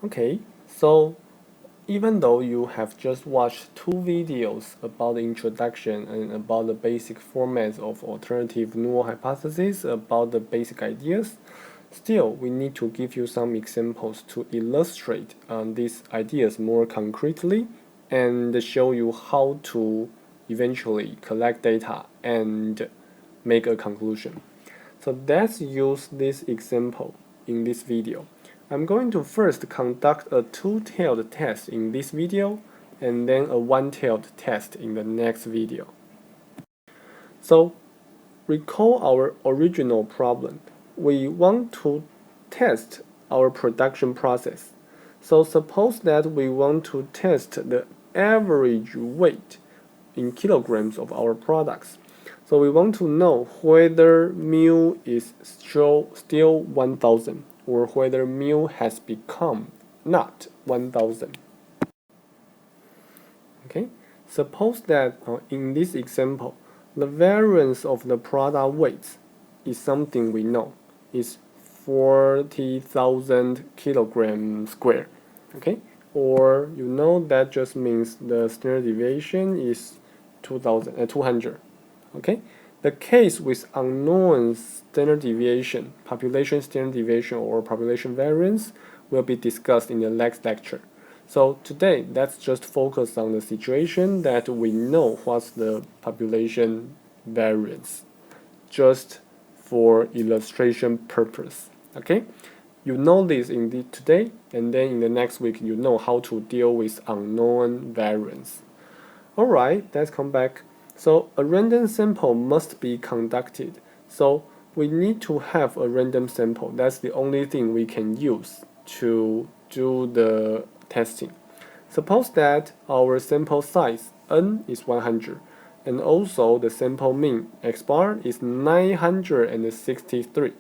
Okay, so even though you have just watched two videos about the introduction and about the basic formats of alternative null hypothesis, about the basic ideas, still we need to give you some examples to illustrate these ideas more concretely and show you how to eventually collect data and make a conclusion. So let's use this example in this video. I'm going to first conduct a two-tailed test in this video and then a one-tailed test in the next video. So recall our original problem. We want to test our production process. So suppose that we want to test the average weight in kilograms of our products. So we want to know whether mu is still 1000 or whether mu has become not 1000. Okay, suppose that in this example, the variance of the product weights is something we know is 40,000 kilograms square. Okay, or you know that just means the standard deviation is 200. Okay, the case with unknown standard deviation, population standard deviation, or population variance will be discussed in the next lecture. So today, let's just focus on the situation that we know what's the population variance, just for illustration purpose. Okay, you know this today, and then in the next week, you know how to deal with unknown variance. All right, let's come back. So a random sample must be conducted. So we need to have a random sample. That's the only thing we can use to do the testing. Suppose that our sample size n is 100 and also the sample mean x bar is 963.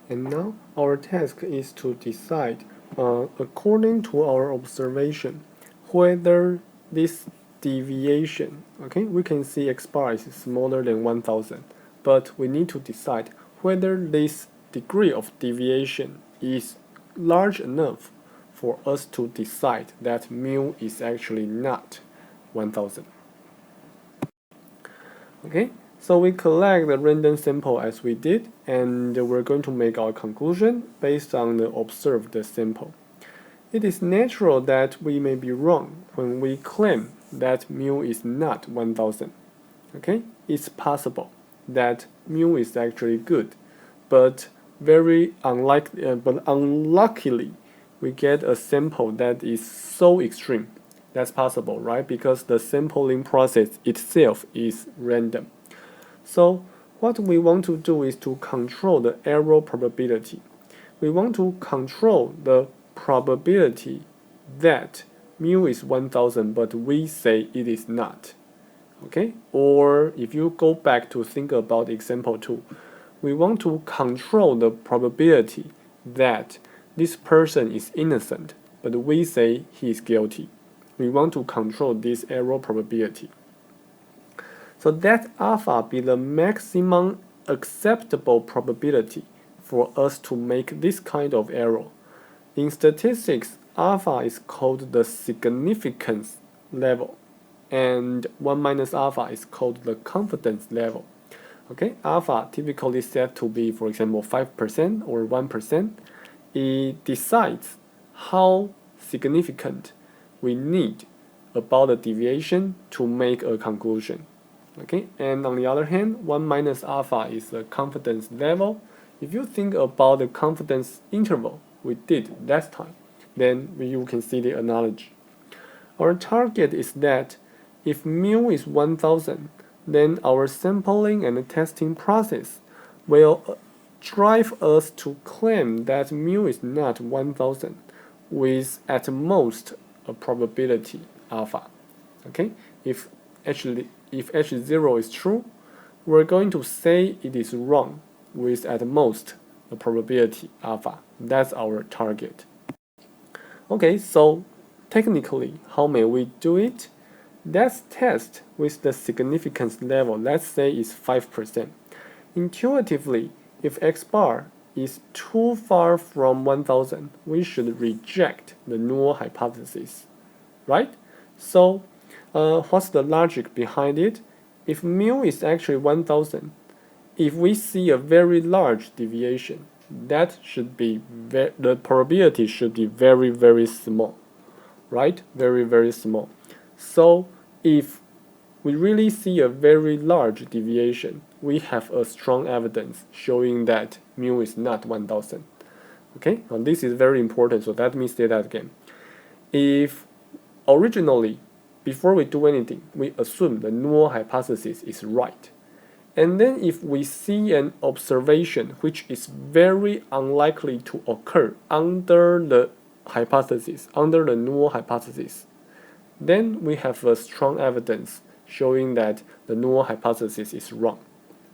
And now our task is to decide according to our observation whether this deviation, okay, we can see x bar is smaller than 1000, but we need to decide whether this degree of deviation is large enough for us to decide that mu is actually not 1000. Okay, so we collect the random sample as we did, and we're going to make our conclusion based on the observed sample. It is natural that we may be wrong when we claim that mu is not 1000. Okay, it's possible that mu is actually good, but unluckily, we get a sample that is so extreme. That's possible, right? Because the sampling process itself is random. So what we want to do is to control the error probability. We want to control the probability that mu is 1000, but we say it is not. Okay? Or if you go back to think about example 2, we want to control the probability that this person is innocent, but we say he is guilty. We want to control this error probability. So that alpha be the maximum acceptable probability for us to make this kind of error. In statistics, alpha is called the significance level, and 1 minus alpha is called the confidence level. Okay, alpha typically set to be, for example, 5% or 1%. It decides how significant we need about the deviation to make a conclusion. Okay, and on the other hand, 1 minus alpha is the confidence level. If you think about the confidence interval we did last time, then you can see the analogy. Our target is that if mu is 1000, then our sampling and testing process will drive us to claim that mu is not 1000 with at most a probability alpha. Okay, if H0 is true, we're going to say it is wrong with at most a probability alpha. That's our target. Okay, so technically, how may we do it? Let's test with the significance level. Let's say it's 5%. Intuitively, if x bar is too far from 1000, we should reject the null hypothesis, right? So what's the logic behind it? If mu is actually 1000, if we see a very large deviation, that should be the probability should be very, very small, right? Very, very small. So if we really see a very large deviation, we have a strong evidence showing that mu is not 1000. Okay, now this is very important, so let me say that again. If originally, before we do anything, we assume the null hypothesis is right, and then if we see an observation which is very unlikely to occur under the hypothesis, under the null hypothesis, then we have a strong evidence showing that the null hypothesis is wrong.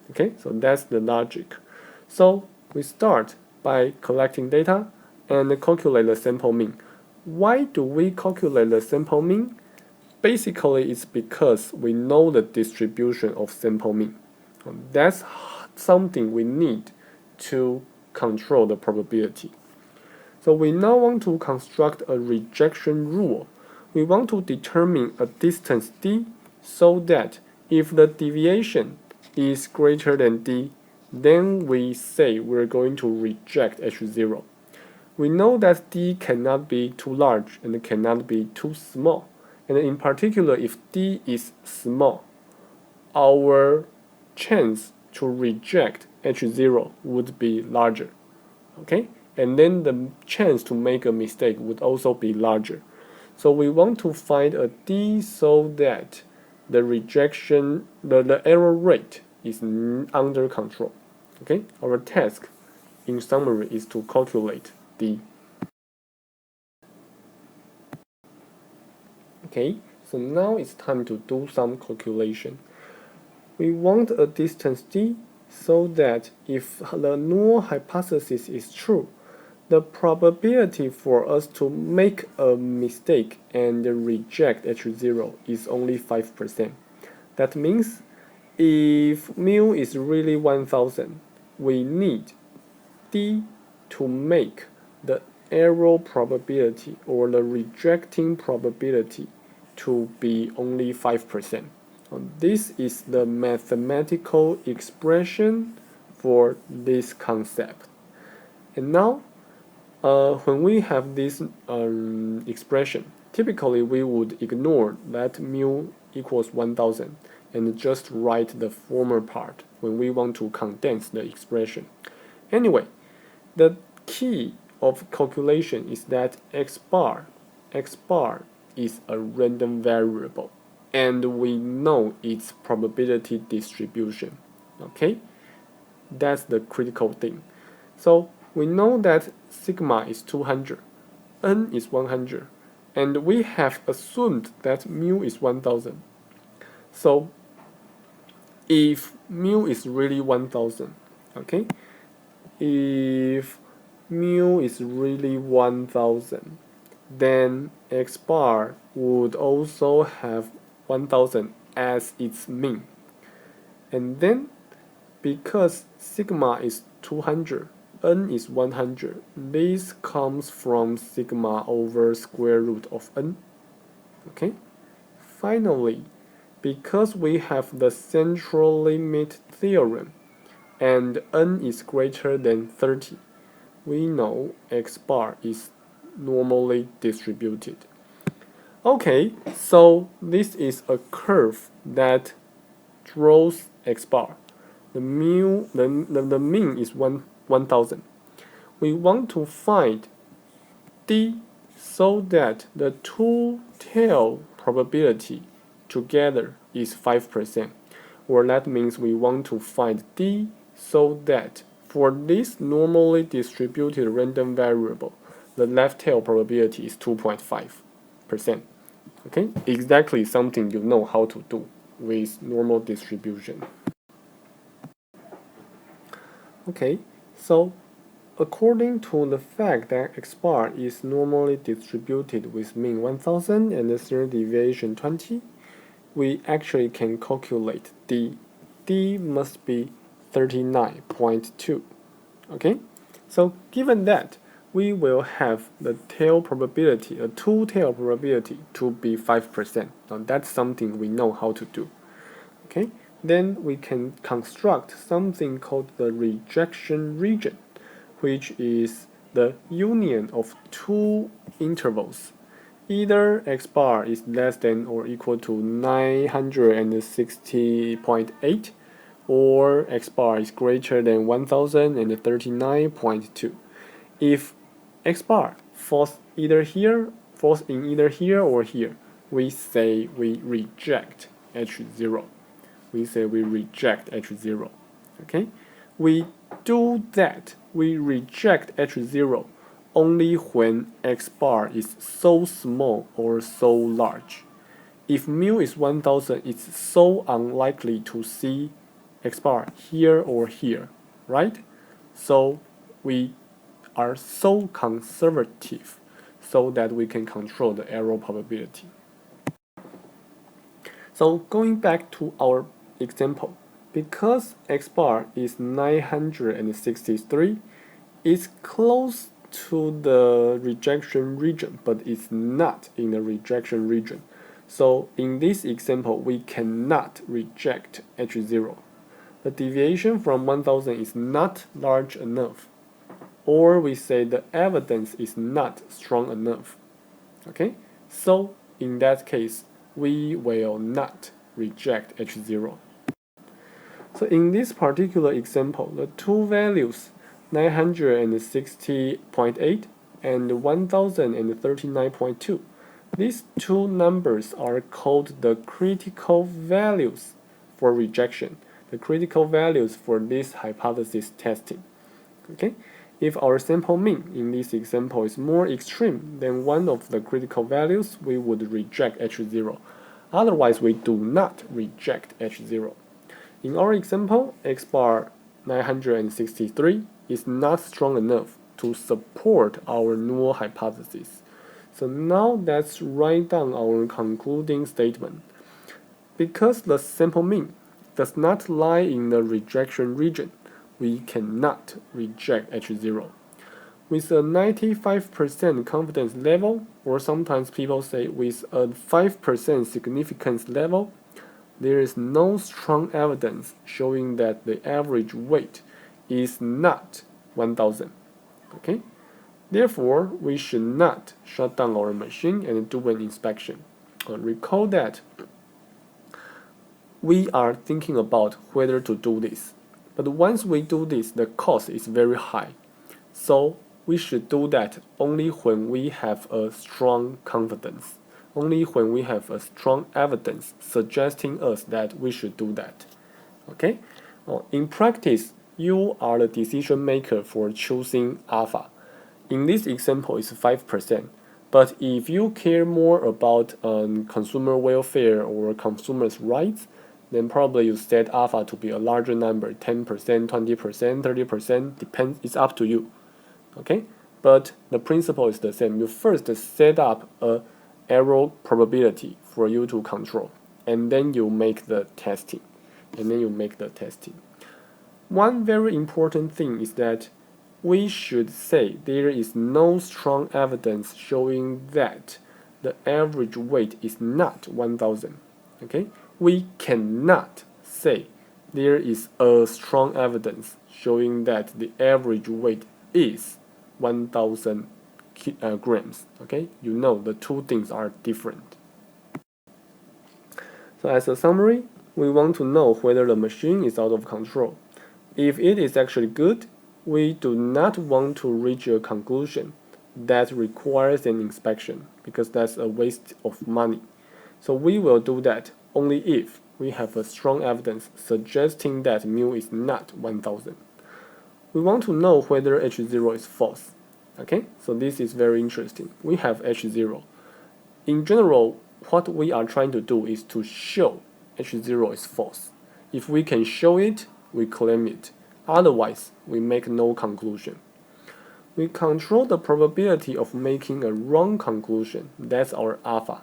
Okay, so that's the logic. So we start by collecting data and calculate the sample mean. Why do we calculate the sample mean? Basically, it's because we know the distribution of sample mean. That's something we need to control the probability. So we now want to construct a rejection rule. We want to determine a distance d so that if the deviation is greater than d, then we say we're going to reject H0. We know that d cannot be too large and cannot be too small. And in particular, if d is small, our chance to reject H0 would be larger. Okay? And then the chance to make a mistake would also be larger. So we want to find a d so that the rejection, the error rate is under control. Okay? Our task, in summary, is to calculate d. Okay, so now it's time to do some calculation. We want a distance d so that if the null hypothesis is true, the probability for us to make a mistake and reject H0 is only 5%. That means if mu is really 1000, we need d to make the error probability or the rejecting probability to be only 5%. This is the mathematical expression for this concept. And now, when we have this expression, typically we would ignore that mu equals 1000 and just write the former part when we want to condense the expression. Anyway, the key of calculation is that x bar is a random variable, and we know its probability distribution. Okay, that's the critical thing. So we know that sigma is 200, n is 100, and we have assumed that mu is 1000. So if mu is really 1000, okay, if mu is really 1000, then x bar would also have 1000 as its mean. And then, because sigma is 200, n is 100, this comes from sigma over square root of n. Okay? Finally, because we have the central limit theorem, and n is greater than 30, we know x bar is normally distributed. Okay, so this is a curve that draws x bar. The mean is 1000. We want to find d so that the two tail probability together is 5%. Or that means we want to find d so that for this normally distributed random variable, the left tail probability is 2.5%. Okay, exactly something you know how to do with normal distribution. Okay, so according to the fact that x bar is normally distributed with mean 1000 and the standard deviation 20, we actually can calculate d. D must be 39.2. Okay, So given that, we will have the tail probability, a two-tail probability to be 5%. Now that's something we know how to do. Okay, then we can construct something called the rejection region, which is the union of two intervals. Either x bar is less than or equal to 960.8 or x bar is greater than 1039.2. If x bar falls in either here or here, we say we reject H0. We say we reject H0. Okay? We do that. We reject H0 only when x bar is so small or so large. If mu is 1000, it's so unlikely to see x bar here or here, right? So we are so conservative so that we can control the error probability. So going back to our example, because x bar is 963, it's close to the rejection region, but it's not in the rejection region. So in this example, we cannot reject H0. The deviation from 1000 is not large enough, or we say the evidence is not strong enough. Okay, so in that case, we will not reject H0. So in this particular example, the two values 960.8 and 1039.2, these two numbers are called the critical values for rejection, the critical values for this hypothesis testing. Okay? If our sample mean in this example is more extreme than one of the critical values, we would reject H0. Otherwise, we do not reject H0. In our example, x bar 963 is not strong enough to support our null hypothesis. So now let's write down our concluding statement. Because the sample mean does not lie in the rejection region, we cannot reject H0. With a 95% confidence level, or sometimes people say with a 5% significance level, there is no strong evidence showing that the average weight is not 1000. Okay? Therefore, we should not shut down our machine and do an inspection. Recall that we are thinking about whether to do this. But once we do this, the cost is very high. So we should do that only when we have a strong confidence. Only when we have a strong evidence suggesting us that we should do that. Okay? In practice, you are the decision maker for choosing alpha. In this example, it's 5%. But if you care more about consumer welfare or consumers' rights, then probably you set alpha to be a larger number, 10%, 20%, 30%, depends, it's up to you. Okay? But the principle is the same. You first set up a error probability for you to control, and then you make the testing. One very important thing is that we should say there is no strong evidence showing that the average weight is not 1000. Okay? We cannot say there is a strong evidence showing that the average weight is 1000 grams. Okay? You know the two things are different. So as a summary, we want to know whether the machine is out of control. If it is actually good, we do not want to reach a conclusion that requires an inspection because that's a waste of money. So we will do that only if we have a strong evidence suggesting that mu is not 1000. We want to know whether H0 is false. Okay, so this is very interesting. We have H0. In general, what we are trying to do is to show H0 is false. If we can show it, we claim it. Otherwise, we make no conclusion. We control the probability of making a wrong conclusion. That's our alpha.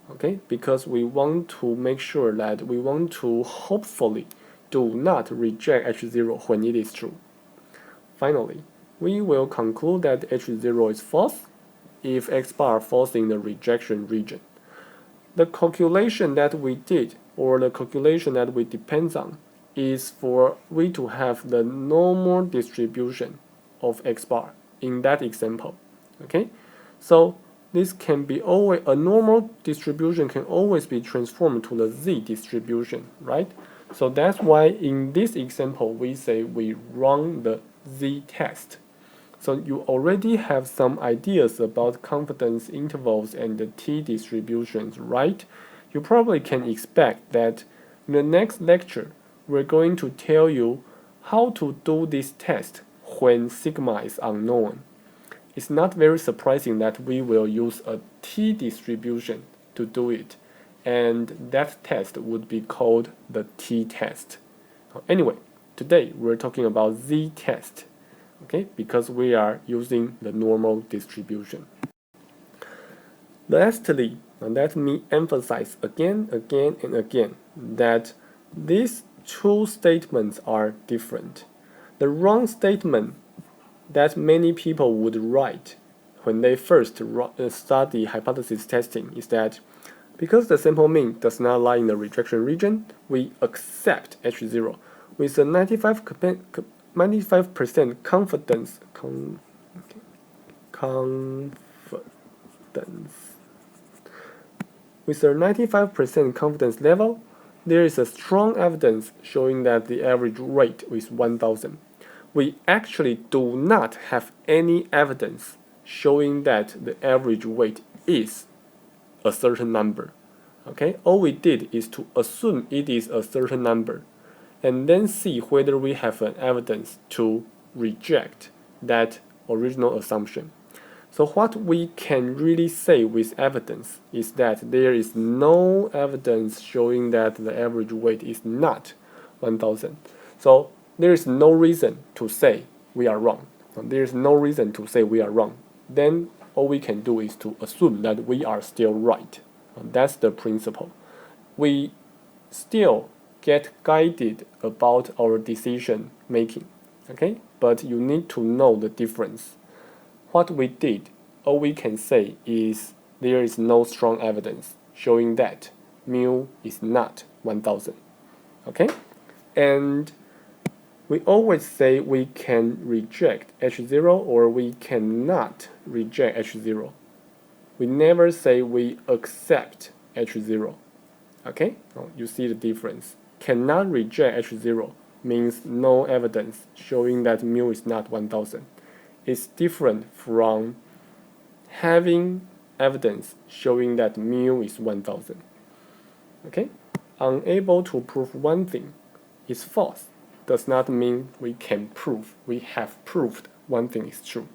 Okay, because we want to make sure that we want to hopefully do not reject H0 when it is true. Finally, we will conclude that H0 is false if X bar falls in the rejection region. The calculation that we did, or the calculation that we depends on, is for we to have the normal distribution of X bar in that example. Okay, so this can be always, a normal distribution can always be transformed to the Z distribution, right? So that's why in this example we say we run the Z test. So you already have some ideas about confidence intervals and the t distributions, right? You probably can expect that in the next lecture we're going to tell you how to do this test when sigma is unknown. It's not very surprising that we will use a t distribution to do it, and that test would be called the t-test. Anyway, today we're talking about z-test, okay, because we are using the normal distribution. Lastly, let me emphasize again and again that these two statements are different. The wrong statement that many people would write when they first study hypothesis testing is that because the sample mean does not lie in the rejection region, we accept H0 with a 95% confidence. With a 95% confidence level, there is a strong evidence showing that the average rate is 1000. We actually do not have any evidence showing that the average weight is a certain number. Okay, all we did is to assume it is a certain number and then see whether we have an evidence to reject that original assumption. So what we can really say with evidence is that there is no evidence showing that the average weight is not 1000. So there is no reason to say we are wrong. There is no reason to say we are wrong. Then all we can do is to assume that we are still right. That's the principle. We still get guided about our decision making. Okay? But you need to know the difference. What we did, all we can say is there is no strong evidence showing that mu is not 1000. Okay? And we always say we can reject H0 or we cannot reject H0. We never say we accept H0. Okay? You see the difference. Cannot reject H0 means no evidence showing that mu is not 1000. It's different from having evidence showing that mu is 1000. Okay? Unable to prove one thing is false does not mean we can prove, we have proved one thing is true.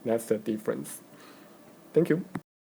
That's the difference. Thank you.